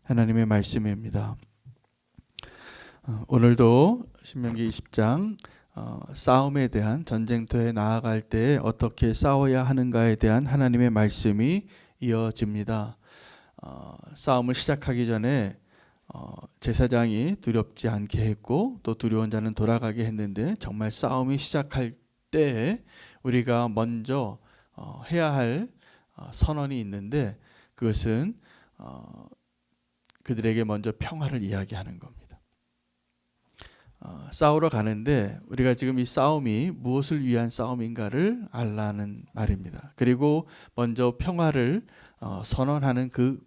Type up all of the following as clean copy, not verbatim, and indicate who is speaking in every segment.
Speaker 1: 하나님의 말씀입니다. 오늘도 신명기 20장 싸움에 대한, 전쟁터에 나아갈 때 어떻게 싸워야 하는가에 대한 하나님의 말씀이 이어집니다. 싸움을 시작하기 전에 제사장이 두렵지 않게 했고, 또 두려운 자는 돌아가게 했는데, 정말 싸움이 시작할 때 우리가 먼저 해야 할 선언이 있는데, 그것은 그들에게 먼저 평화를 이야기하는 겁니다. 싸우러 가는데 우리가 지금 이 싸움이 무엇을 위한 싸움인가를 알라는 말입니다. 그리고 먼저 평화를 선언하는 그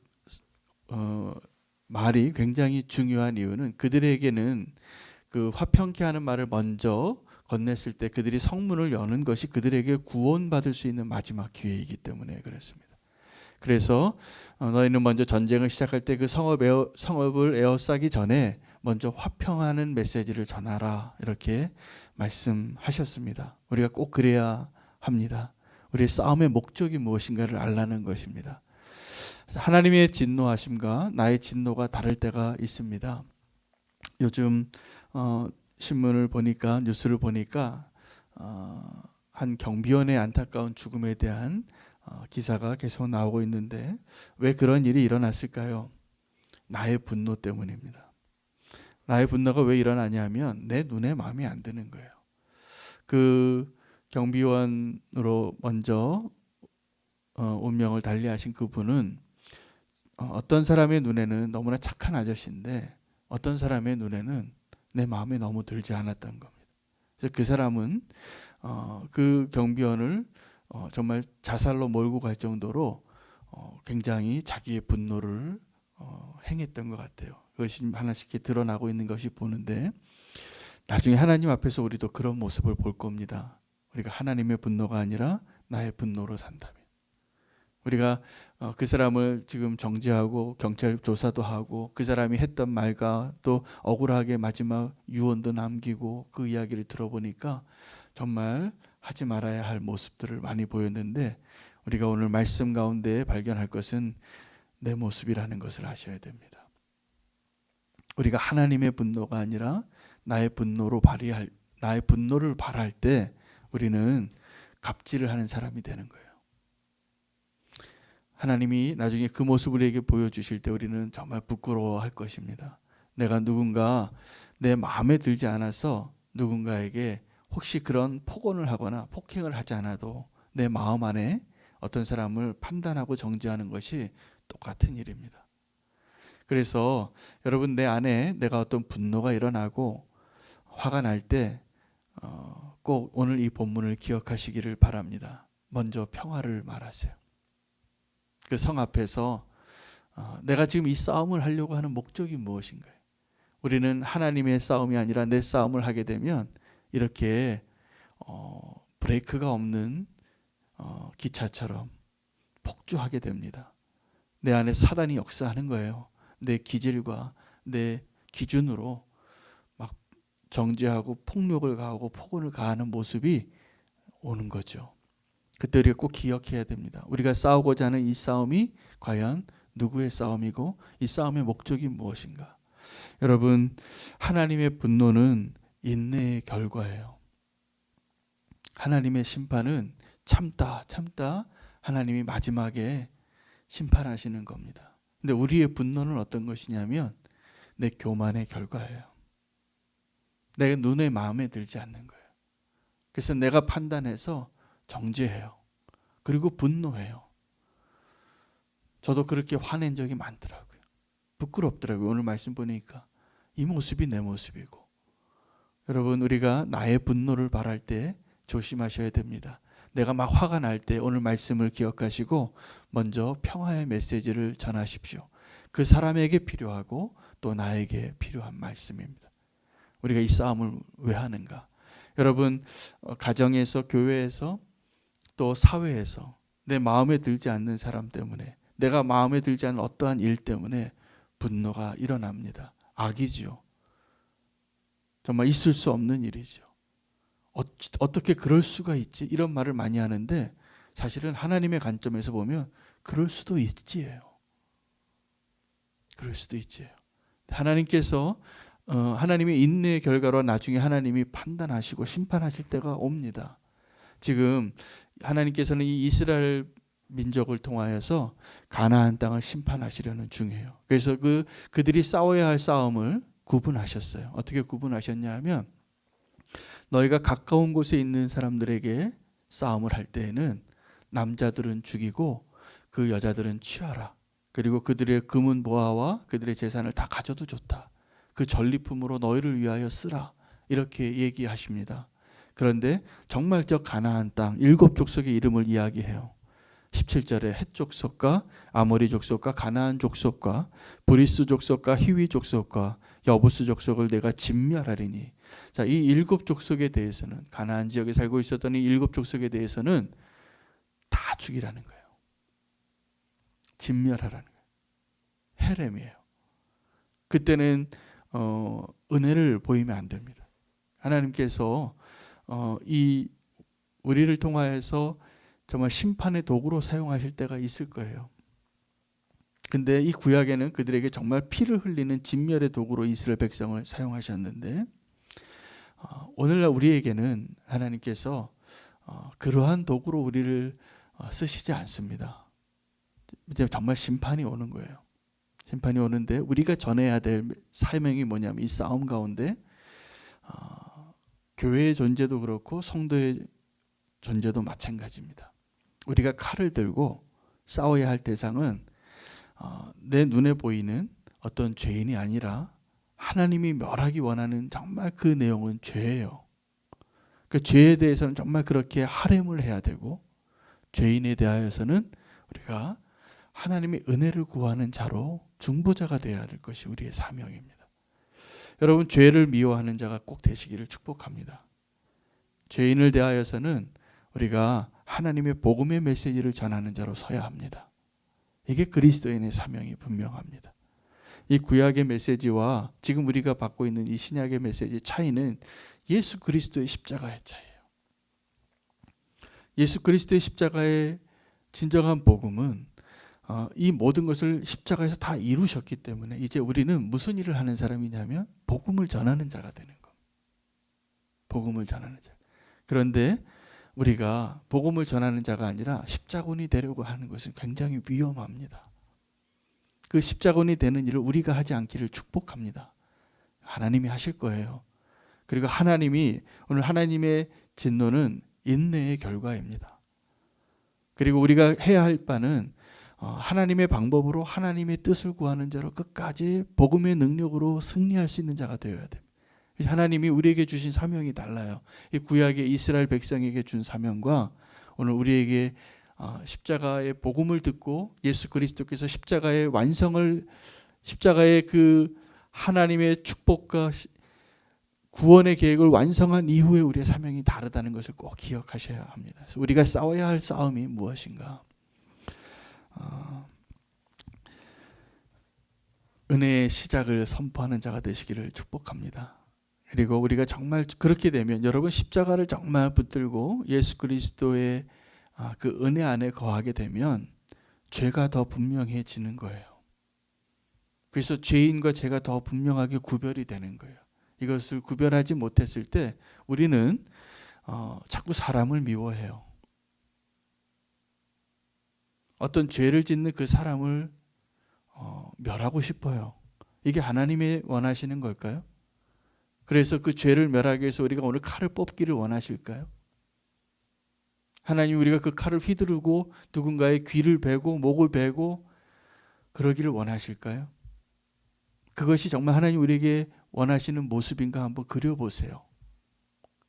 Speaker 1: 말이 굉장히 중요한 이유는, 그들에게는 그 화평케 하는 말을 먼저 건넸을 때 그들이 성문을 여는 것이 그들에게 구원받을 수 있는 마지막 기회이기 때문에 그렇습니다. 그래서 너희는 먼저 전쟁을 시작할 때 그 성읍을 에워싸기 전에 먼저 화평하는 메시지를 전하라, 이렇게 말씀하셨습니다. 우리가 꼭 그래야 합니다. 우리의 싸움의 목적이 무엇인가를 알라는 것입니다. 하나님의 진노하심과 나의 진노가 다를 때가 있습니다. 요즘 신문을 보니까, 뉴스를 보니까 한 경비원의 안타까운 죽음에 대한 기사가 계속 나오고 있는데, 왜 그런 일이 일어났을까요? 나의 분노 때문입니다. 나의 분노가 왜 일어나냐면 내 눈에 마음에 안 드는 거예요. 그 경비원으로 먼저 운명을 달리하신 그분은 어떤 사람의 눈에는 너무나 착한 아저씨인데, 어떤 사람의 눈에는 내 마음에 너무 들지 않았던 겁니다. 그래서 그 사람은 그 경비원을 정말 자살로 몰고 갈 정도로 굉장히 자기의 분노를 행했던 것 같아요. 그것이 하나씩 드러나고 있는 것이 보는데, 나중에 하나님 앞에서 우리도 그런 모습을 볼 겁니다. 우리가 하나님의 분노가 아니라 나의 분노로 산다면, 우리가 그 사람을 지금 정죄하고 경찰 조사도 하고, 그 사람이 했던 말과 또 억울하게 마지막 유언도 남기고, 그 이야기를 들어보니까 정말 하지 말아야 할 모습들을 많이 보였는데, 우리가 오늘 말씀 가운데 발견할 것은 내 모습이라는 것을 아셔야 됩니다. 우리가 하나님의 분노가 아니라 나의 분노를 발할 때 우리는 갑질을 하는 사람이 되는 거예요. 하나님이 나중에 그 모습을 우리에게 보여주실 때 우리는 정말 부끄러워할 것입니다. 내가 누군가 내 마음에 들지 않아서 누군가에게 혹시 그런 폭언을 하거나 폭행을 하지 않아도 내 마음 안에 어떤 사람을 판단하고 정죄하는 것이 똑같은 일입니다. 그래서 여러분, 내 안에 내가 어떤 분노가 일어나고 화가 날 때 꼭 오늘 이 본문을 기억하시기를 바랍니다. 먼저 평화를 말하세요. 그 성 앞에서 내가 지금 이 싸움을 하려고 하는 목적이 무엇인가요? 우리는 하나님의 싸움이 아니라 내 싸움을 하게 되면 이렇게 브레이크가 없는 기차처럼 폭주하게 됩니다. 내 안에 사단이 역사하는 거예요. 내 기질과 내 기준으로 막 정죄하고 폭력을 가하고 폭언을 가하는 모습이 오는 거죠. 그때 우리가 꼭 기억해야 됩니다. 우리가 싸우고자 하는 이 싸움이 과연 누구의 싸움이고, 이 싸움의 목적이 무엇인가? 여러분, 하나님의 분노는 인내의 결과예요. 하나님의 심판은 참다 하나님이 마지막에 심판하시는 겁니다. 근데 우리의 분노는 어떤 것이냐면 내 교만의 결과예요. 내 눈에 마음에 들지 않는 거예요. 그래서 내가 판단해서 정죄해요. 그리고 분노해요. 저도 그렇게 화낸 적이 많더라고요. 부끄럽더라고요. 오늘 말씀 보니까 이 모습이 내 모습이고. 여러분, 우리가 나의 분노를 발할 때 조심하셔야 됩니다. 내가 막 화가 날 때 오늘 말씀을 기억하시고 먼저 평화의 메시지를 전하십시오. 그 사람에게 필요하고 또 나에게 필요한 말씀입니다. 우리가 이 싸움을 왜 하는가? 여러분, 가정에서, 교회에서, 또 사회에서 내 마음에 들지 않는 사람 때문에, 내가 마음에 들지 않는 어떠한 일 때문에 분노가 일어납니다. 악이지요. 정말 있을 수 없는 일이죠. 어떻게 그럴 수가 있지? 이런 말을 많이 하는데, 사실은 하나님의 관점에서 보면 그럴 수도 있지예요. 그럴 수도 있지요. 하나님께서 하나님의 인내의 결과로 나중에 하나님이 판단하시고 심판하실 때가 옵니다. 지금 하나님께서는 이 이스라엘 민족을 통하여서 가나안 땅을 심판하시려는 중이에요. 그래서 그들이 싸워야 할 싸움을 구분하셨어요. 어떻게 구분하셨냐 하면 너희가 가까운 곳에 있는 사람들에게 싸움을 할 때에는 남자들은 죽이고 그 여자들은 취하라. 그리고 그들의 금은 보화와 그들의 재산을 다 가져도 좋다. 그 전리품으로 너희를 위하여 쓰라. 이렇게 얘기하십니다. 그런데 정말 저 가나안 땅 7족속의 이름을 이야기해요. 17절에 헷 족속과 아모리 족속과 가나안 족속과 브리스 족속과 히위 족속과 여부스 족속을 내가 진멸하리니. 자, 이 7족속에 대해서는 가나안 지역에 살고 있었던 이 7족속에 대해서는 다 죽이라는 거예요. 진멸하라는 거예요. 헤렘이에요. 그때는 은혜를 보이면 안 됩니다. 하나님께서 이 우리를 통하여서 정말 심판의 도구로 사용하실 때가 있을 거예요. 근데 이 구약에는 그들에게 정말 피를 흘리는 진멸의 도구로 이스라엘 백성을 사용하셨는데 오늘날 우리에게는 하나님께서 그러한 도구로 우리를 쓰시지 않습니다. 이제 정말 심판이 오는 거예요. 심판이 오는데 우리가 전해야 될 사명이 뭐냐면 이 싸움 가운데 교회의 존재도 그렇고 성도의 존재도 마찬가지입니다. 우리가 칼을 들고 싸워야 할 대상은 내 눈에 보이는 어떤 죄인이 아니라 하나님이 멸하기 원하는 정말 그 내용은 죄예요. 그 죄에 대해서는 정말 그렇게 할애을 해야 되고 죄인에 대하여서는 우리가 하나님의 은혜를 구하는 자로 중보자가 되어야 할 것이 우리의 사명입니다. 여러분, 죄를 미워하는 자가 꼭 되시기를 축복합니다. 죄인을 대하여서는 우리가 하나님의 복음의 메시지를 전하는 자로 서야 합니다. 이게 그리스도인의 사명이 분명합니다. 이 구약의 메시지와 지금 우리가 받고 있는 이 신약의 메시지 차이는 예수 그리스도의 십자가의 차이예요. 예수 그리스도의 십자가의 진정한 복음은 이 모든 것을 십자가에서 다 이루셨기 때문에 이제 우리는 무슨 일을 하는 사람이냐면 복음을 전하는 자가 되는 겁니다. 복음을 전하는 자. 그런데 우리가 복음을 전하는 자가 아니라 십자군이 되려고 하는 것은 굉장히 위험합니다. 그 십자군이 되는 일을 우리가 하지 않기를 축복합니다. 하나님이 하실 거예요. 그리고 하나님이 오늘 하나님의 진노는 인내의 결과입니다. 그리고 우리가 해야 할 바는 하나님의 방법으로 하나님의 뜻을 구하는 자로 끝까지 복음의 능력으로 승리할 수 있는 자가 되어야 됩니다. 하나님이 우리에게 주신 사명이 달라요. 이 구약의 이스라엘 백성에게 준 사명과 오늘 우리에게 십자가의 복음을 듣고 예수 그리스도께서 십자가의 그 하나님의 축복과 구원의 계획을 완성한 이후에 우리의 사명이 다르다는 것을 꼭 기억하셔야 합니다. 그래서 우리가 싸워야 할 싸움이 무엇인가? 은혜의 시작을 선포하는 자가 되시기를 축복합니다. 그리고 우리가 정말 그렇게 되면 여러분 십자가를 정말 붙들고 예수 그리스도의 그 은혜 안에 거하게 되면 죄가 더 분명해지는 거예요. 그래서 죄인과 죄가 더 분명하게 구별이 되는 거예요. 이것을 구별하지 못했을 때 우리는 자꾸 사람을 미워해요. 어떤 죄를 짓는 그 사람을 멸하고 싶어요. 이게 하나님이 원하시는 걸까요? 그래서 그 죄를 멸하기 위해서 우리가 오늘 칼을 뽑기를 원하실까요? 하나님 우리가 그 칼을 휘두르고 누군가의 귀를 베고 목을 베고 그러기를 원하실까요? 그것이 정말 하나님 우리에게 원하시는 모습인가 한번 그려보세요.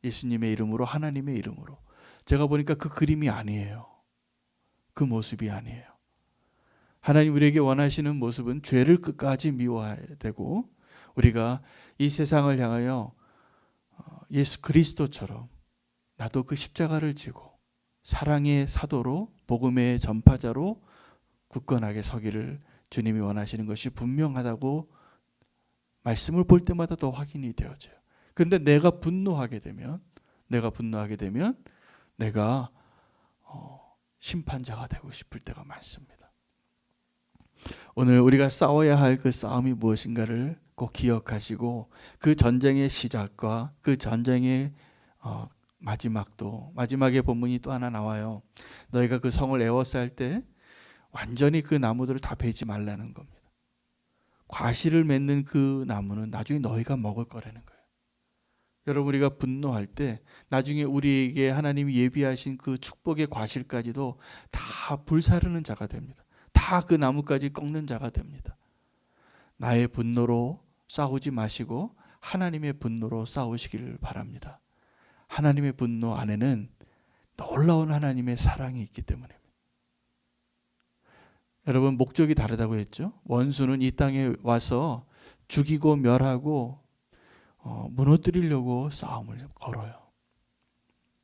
Speaker 1: 예수님의 이름으로 하나님의 이름으로. 제가 보니까 그 그림이 아니에요. 그 모습이 아니에요. 하나님 우리에게 원하시는 모습은 죄를 끝까지 미워해야 되고 우리가 이 세상을 향하여 예수 그리스도처럼 나도 그 십자가를 지고 사랑의 사도로 복음의 전파자로 굳건하게 서기를 주님이 원하시는 것이 분명하다고 말씀을 볼 때마다 더 확인이 되어져요. 그런데 내가 분노하게 되면 내가 심판자가 되고 싶을 때가 많습니다. 오늘 우리가 싸워야 할 그 싸움이 무엇인가를 꼭 기억하시고 그 전쟁의 시작과 그 전쟁의 마지막에 본문이 또 하나 나와요. 너희가 그 성을 에워쌀 때 완전히 그 나무들을 다 베지 말라는 겁니다. 과실을 맺는 그 나무는 나중에 너희가 먹을 거라는 거예요. 여러분, 우리가 분노할 때 나중에 우리에게 하나님이 예비하신 그 축복의 과실까지도 다 불사르는 자가 됩니다. 다 그 나무까지 꺾는 자가 됩니다. 나의 분노로 싸우지 마시고 하나님의 분노로 싸우시기를 바랍니다. 하나님의 분노 안에는 놀라운 하나님의 사랑이 있기 때문입니다. 여러분, 목적이 다르다고 했죠. 원수는 이 땅에 와서 죽이고 멸하고 무너뜨리려고 싸움을 걸어요.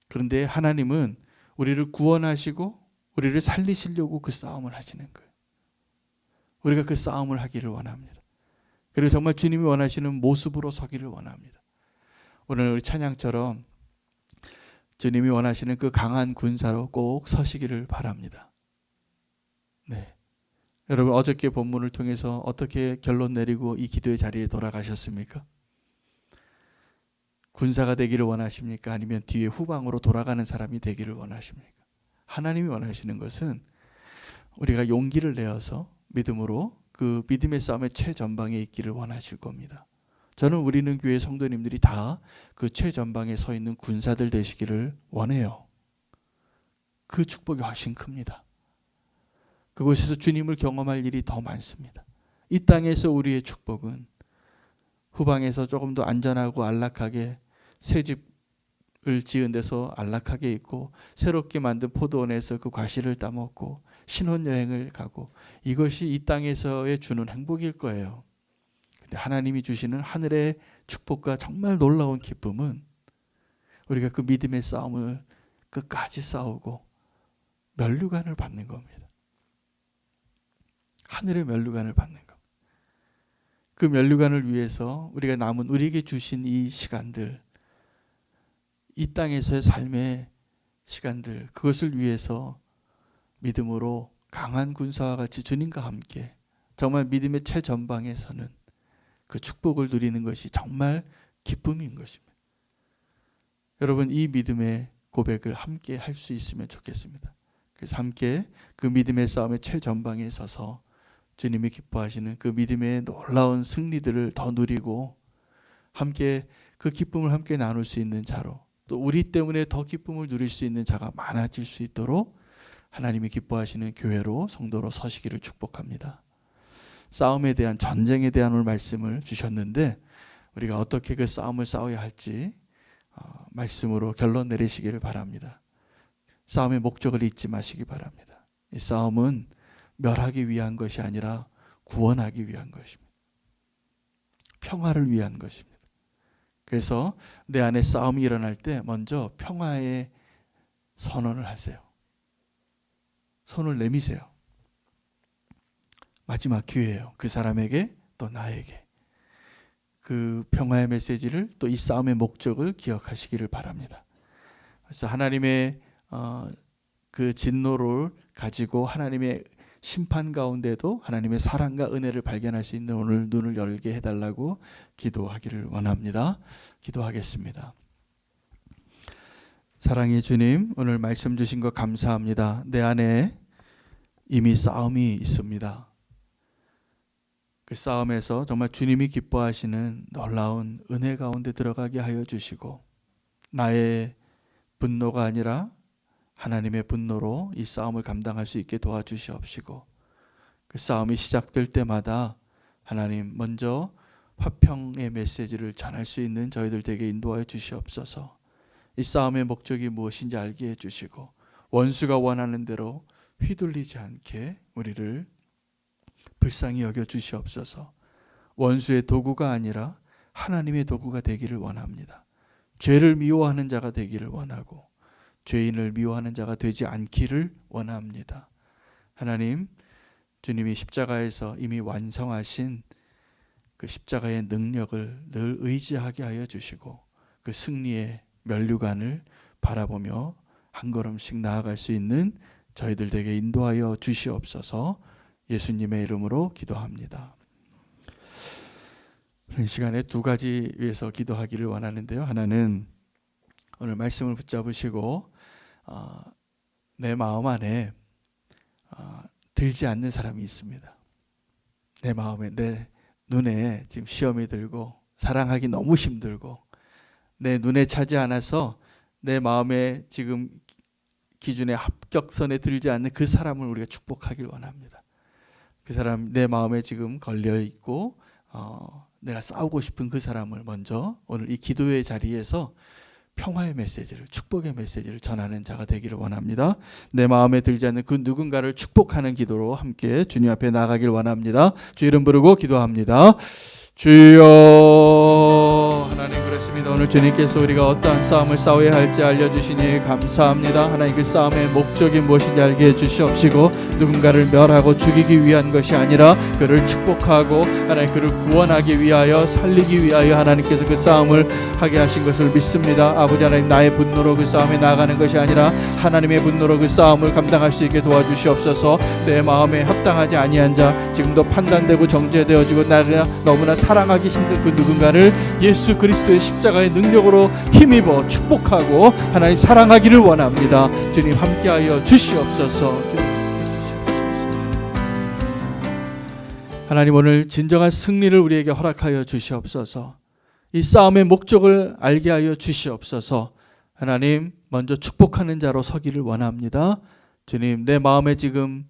Speaker 1: 그런데 하나님은 우리를 구원하시고 우리를 살리시려고 그 싸움을 하시는 거예요. 우리가 그 싸움을 하기를 원합니다. 그리고 정말 주님이 원하시는 모습으로 서기를 원합니다. 오늘 우리 찬양처럼 주님이 원하시는 그 강한 군사로 꼭 서시기를 바랍니다. 네. 여러분, 어저께 본문을 통해서 어떻게 결론 내리고 이 기도의 자리에 돌아가셨습니까? 군사가 되기를 원하십니까? 아니면 뒤에 후방으로 돌아가는 사람이 되기를 원하십니까? 하나님이 원하시는 것은 우리가 용기를 내어서 믿음으로 그 믿음의 싸움의 최전방에 있기를 원하실 겁니다. 저는 우리는 교회 성도님들이 다 그 최전방에 서 있는 군사들 되시기를 원해요. 그 축복이 훨씬 큽니다. 그곳에서 주님을 경험할 일이 더 많습니다. 이 땅에서 우리의 축복은 후방에서 조금 더 안전하고 안락하게 새 집을 지은 데서 안락하게 있고 새롭게 만든 포도원에서 그 과실을 따먹고 신혼여행을 가고 이것이 이 땅에서의 주는 행복일 거예요. 근데 하나님이 주시는 하늘의 축복과 정말 놀라운 기쁨은 우리가 그 믿음의 싸움을 끝까지 싸우고 면류관을 받는 겁니다. 하늘의 면류관을 받는 겁니다. 그 면류관을 위해서 우리가 남은 우리에게 주신 이 시간들, 이 땅에서의 삶의 시간들, 그것을 위해서 믿음으로 강한 군사와 같이 주님과 함께 정말 믿음의 최전방에 서는 그 축복을 누리는 것이 정말 기쁨인 것입니다. 여러분, 이 믿음의 고백을 함께 할 수 있으면 좋겠습니다. 그래서 함께 그 믿음의 싸움의 최전방에 서서 주님이 기뻐하시는 그 믿음의 놀라운 승리들을 더 누리고 함께 그 기쁨을 함께 나눌 수 있는 자로, 또 우리 때문에 더 기쁨을 누릴 수 있는 자가 많아질 수 있도록 하나님이 기뻐하시는 교회로, 성도로 서시기를 축복합니다. 싸움에 대한, 전쟁에 대한 오늘 말씀을 주셨는데 우리가 어떻게 그 싸움을 싸워야 할지 말씀으로 결론 내리시기를 바랍니다. 싸움의 목적을 잊지 마시기 바랍니다. 이 싸움은 멸하기 위한 것이 아니라 구원하기 위한 것입니다. 평화를 위한 것입니다. 그래서 내 안에 싸움이 일어날 때 먼저 평화의 선언을 하세요. 손을 내미세요. 마지막 기회예요. 그 사람에게 또 나에게. 그 평화의 메시지를, 또 이 싸움의 목적을 기억하시기를 바랍니다. 그래서 하나님의 그 진노를 가지고 하나님의 심판 가운데도 하나님의 사랑과 은혜를 발견할 수 있는 오늘 눈을 열게 해달라고 기도하기를 원합니다. 기도하겠습니다. 사랑의 주님, 오늘 말씀 주신 것 감사합니다. 내 안에 이미 싸움이 있습니다. 그 싸움에서 정말 주님이 기뻐하시는 놀라운 은혜 가운데 들어가게 하여 주시고, 나의 분노가 아니라 하나님의 분노로 이 싸움을 감당할 수 있게 도와주시옵시고, 그 싸움이 시작될 때마다 하나님 먼저 화평의 메시지를 전할 수 있는 저희들 되게 인도하여 주시옵소서. 이 싸움의 목적이 무엇인지 알게 해주시고 원수가 원하는 대로 휘둘리지 않게 우리를 불쌍히 여겨 주시옵소서. 원수의 도구가 아니라 하나님의 도구가 되기를 원합니다. 죄를 미워하는 자가 되기를 원하고 죄인을 미워하는 자가 되지 않기를 원합니다. 하나님, 주님이 십자가에서 이미 완성하신 그 십자가의 능력을 늘 의지하게 하여 주시고 그 승리의 면류관을 바라보며 한 걸음씩 나아갈 수 있는 저희들 되게 인도하여 주시옵소서. 예수님의 이름으로 기도합니다. 이 시간에 두 가지 위해서 기도하기를 원하는데요. 하나는 오늘 말씀을 붙잡으시고 내 마음 안에 들지 않는 사람이 있습니다. 내 마음에, 내 눈에 지금 시험이 들고 사랑하기 너무 힘들고 내 눈에 차지 않아서 내 마음에 지금 기준의 합격선에 들지 않는 그 사람을 우리가 축복하길 원합니다. 그 사람, 내 마음에 지금 걸려 있고 내가 싸우고 싶은 그 사람을 먼저 오늘 이 기도의 자리에서 평화의 메시지를, 축복의 메시지를 전하는 자가 되기를 원합니다. 내 마음에 들지 않는 그 누군가를 축복하는 기도로 함께 주님 앞에 나가길 원합니다. 주 이름 부르고 기도합니다. 주여, 하나님 그렇습니다. 오늘 주님께서 우리가 어떠한 싸움을 싸워야 할지 알려주시니 감사합니다. 하나님 그 싸움의 목적이 무엇인지 알게 해주시옵시고 누군가를 멸하고 죽이기 위한 것이 아니라 그를 축복하고 하나님 그를 구원하기 위하여 살리기 위하여 하나님께서 그 싸움을 하게 하신 것을 믿습니다. 아버지 하나님, 나의 분노로 그 싸움에 나가는 것이 아니라 하나님의 분노로 그 싸움을 감당할 수 있게 도와주시옵소서. 내 마음에 합당하지 아니한 자, 지금도 판단되고 정죄되어지고 나가 너무나 사랑하기 힘든 그 누군가를 예수 그리스도의 십자가의 능력으로 힘입어 축복하고 하나님 사랑하기를 원합니다. 주님 함께하여 주시옵소서. 하나님 오늘 진정한 승리를 우리에게 허락하여 주시옵소서. 이 싸움의 목적을 알게 하여 주시옵소서. 하나님 먼저 축복하는 자로 서기를 원합니다. 주님, 내 마음에 지금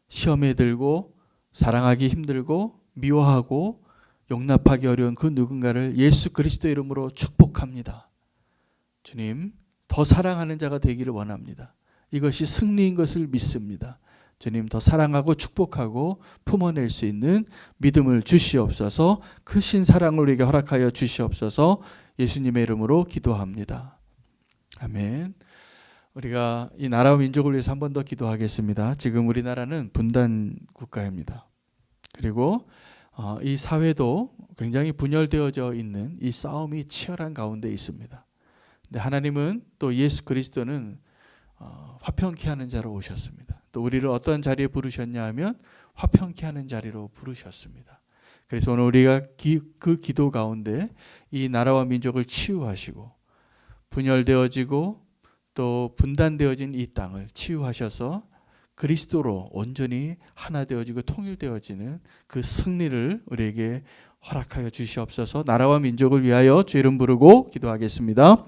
Speaker 1: 시험에 들고 사랑하기 힘들고 미워하고 용납하기 어려운 그 누군가를 예수 그리스도의 이름으로 축복합니다. 주님, 더 사랑하는 자가 되기를 원합니다. 이것이 승리인 것을 믿습니다. 주님, 더 사랑하고 축복하고 품어낼 수 있는 믿음을 주시옵소서. 크신 사랑을 우리에게 허락하여 주시옵소서. 예수님의 이름으로 기도합니다. 아멘. 우리가 이 나라와 민족을 위해서 한 번 더 기도하겠습니다. 지금 우리나라는 분단 국가입니다. 그리고 이 사회도 굉장히 분열되어져 있는 이 싸움이 치열한 가운데 있습니다. 근데 하나님은 또 예수 그리스도는 화평케 하는 자로 오셨습니다. 또 우리를 어떤 자리에 부르셨냐 하면 화평케 하는 자리로 부르셨습니다. 그래서 오늘 우리가 그 기도 가운데 이 나라와 민족을 치유하시고 분열되어지고 또 분단되어진 이 땅을 치유하셔서 그리스도로 온전히 하나 되어지고 통일되어지는 그 승리를 우리에게 허락하여 주시옵소서. 나라와 민족을 위하여 주 이름 부르고 기도하겠습니다.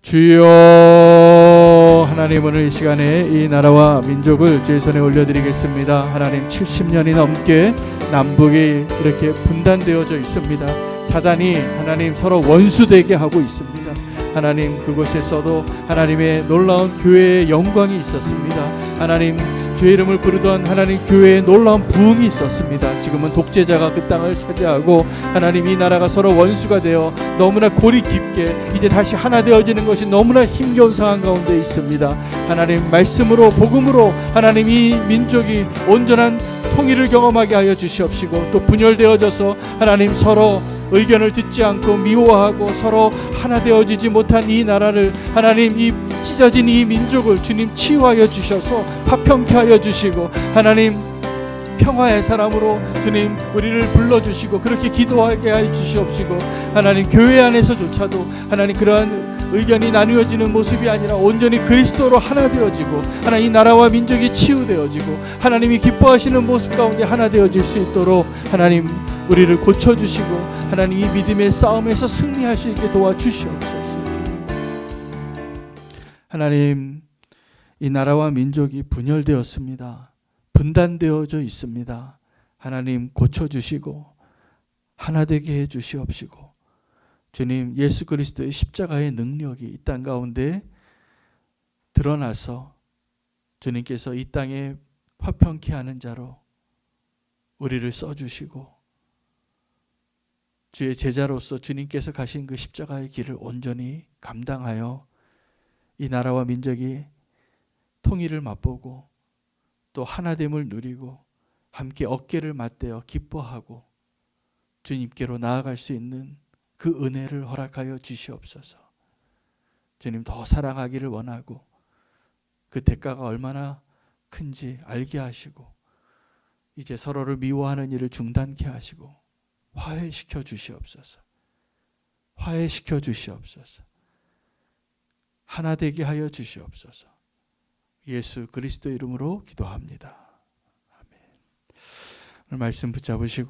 Speaker 1: 주여, 하나님 오늘 이 시간에 이 나라와 민족을 주의 손에 올려드리겠습니다. 하나님 70년이 넘게 남북이 이렇게 분단되어져 있습니다. 사단이 하나님 서로 원수되게 하고 있습니다. 하나님 그곳에서도 하나님의 놀라운 교회의 영광이 있었습니다. 하나님 주의 이름을 부르던 하나님 교회의 놀라운 부흥이 있었습니다. 지금은 독재자가 그 땅을 차지하고 하나님 이 나라가 서로 원수가 되어 너무나 골이 깊게 이제 다시 하나 되어지는 것이 너무나 힘겨운 상황 가운데 있습니다. 하나님 말씀으로 복음으로 하나님 이 민족이 온전한 통일을 경험하게 하여 주시옵시고 또 분열되어져서 하나님 서로 의견을 듣지 않고 미워하고 서로 하나 되어지지 못한 이 나라를 하나님 이 찢어진 이 민족을 주님 치유하여 주셔서 화평케 하여 주시고 하나님 평화의 사람으로 주님 우리를 불러주시고 그렇게 기도하게 하여 주시옵시고 하나님 교회 안에서조차도 하나님 그러한 의견이 나누어지는 모습이 아니라 온전히 그리스도로 하나 되어지고 하나님 이 나라와 민족이 치유되어지고 하나님이 기뻐하시는 모습 가운데 하나 되어질 수 있도록 하나님 우리를 고쳐주시고 하나님 이 믿음의 싸움에서 승리할 수 있게 도와주시옵소서. 하나님 이 나라와 민족이 분열되었습니다. 분단되어져 있습니다. 하나님 고쳐주시고 하나 되게 해주시옵시고 주님 예수 그리스도의 십자가의 능력이 이 땅 가운데 드러나서 주님께서 이 땅에 화평케 하는 자로 우리를 써주시고 주의 제자로서 주님께서 가신 그 십자가의 길을 온전히 감당하여 이 나라와 민족이 통일을 맛보고 또 하나됨을 누리고 함께 어깨를 맞대어 기뻐하고 주님께로 나아갈 수 있는 그 은혜를 허락하여 주시옵소서. 주님 더 사랑하기를 원하고 그 대가가 얼마나 큰지 알게 하시고 이제 서로를 미워하는 일을 중단케 하시고 화해시켜 주시옵소서. 화해시켜 주시옵소서. 하나 되게 하여 주시옵소서. 예수 그리스도 이름으로 기도합니다. 아멘. 오늘 말씀 붙잡으시고